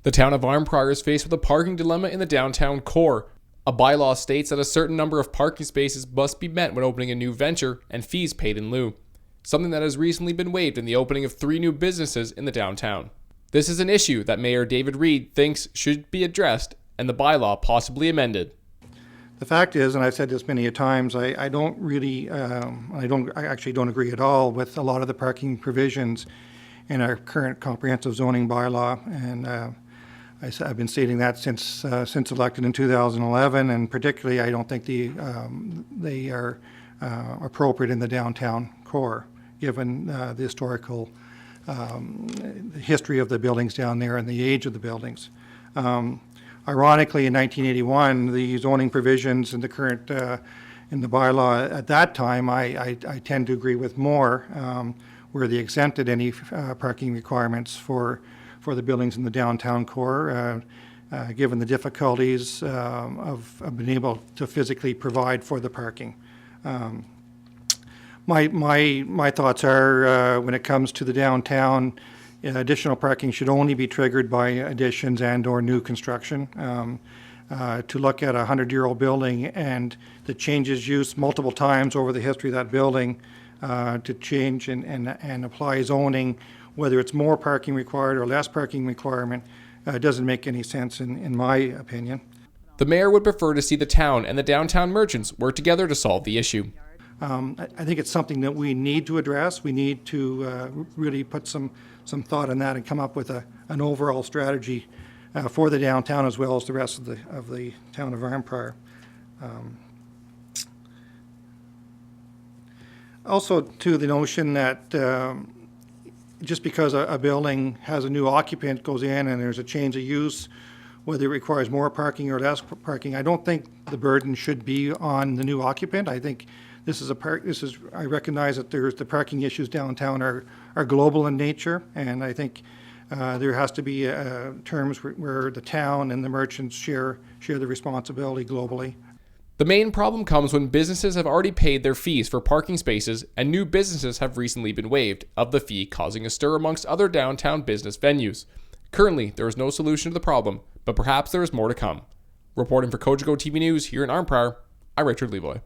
The town of Arnprior is faced with a parking dilemma in the downtown core. A bylaw states that a certain number of parking spaces must be met when opening a new venture and fees paid in lieu, something that has recently been waived in the opening of 3 new businesses in the downtown. This is an issue that Mayor David Reid thinks should be addressed and the bylaw possibly amended. The fact is, and I've said this many times, I actually don't agree at all with a lot of the parking provisions in our current comprehensive zoning bylaw, and I've been stating that since elected in 2011, and particularly I don't think they are appropriate in the downtown core, given the historical history of the buildings down there and the age of the buildings. Ironically, in 1981, the zoning provisions in the current in the bylaw at that time, I tend to agree with more, where they exempted any parking requirements for the buildings in the downtown core, given the difficulties of being able to physically provide for the parking. My thoughts are, when it comes to the downtown, additional parking should only be triggered by additions and/or new construction. To look at a 100-year-old building and that changes use multiple times over the history of that building, to change and apply zoning, whether it's more parking required or less parking requirement, doesn't make any sense in my opinion. The mayor would prefer to see the town and the downtown merchants work together to solve the issue. I think it's something that we need to address. We need to really put some thought on that and come up with an overall strategy for the downtown as well as the rest of the town of Arnprior. Also, to the notion that just because a building has a new occupant goes in and there's a change of use, whether it requires more parking or less parking, I don't think the burden should be on the new occupant. I think I recognize that the parking issues downtown are global in nature, and I think there has to be terms where the town and the merchants share the responsibility globally. The main problem comes when businesses have already paid their fees for parking spaces and new businesses have recently been waived of the fee, causing a stir amongst other downtown business venues. Currently, there is no solution to the problem, but perhaps there is more to come. Reporting for Cogeco TV News here in Arnprior, I'm Richard Levoy.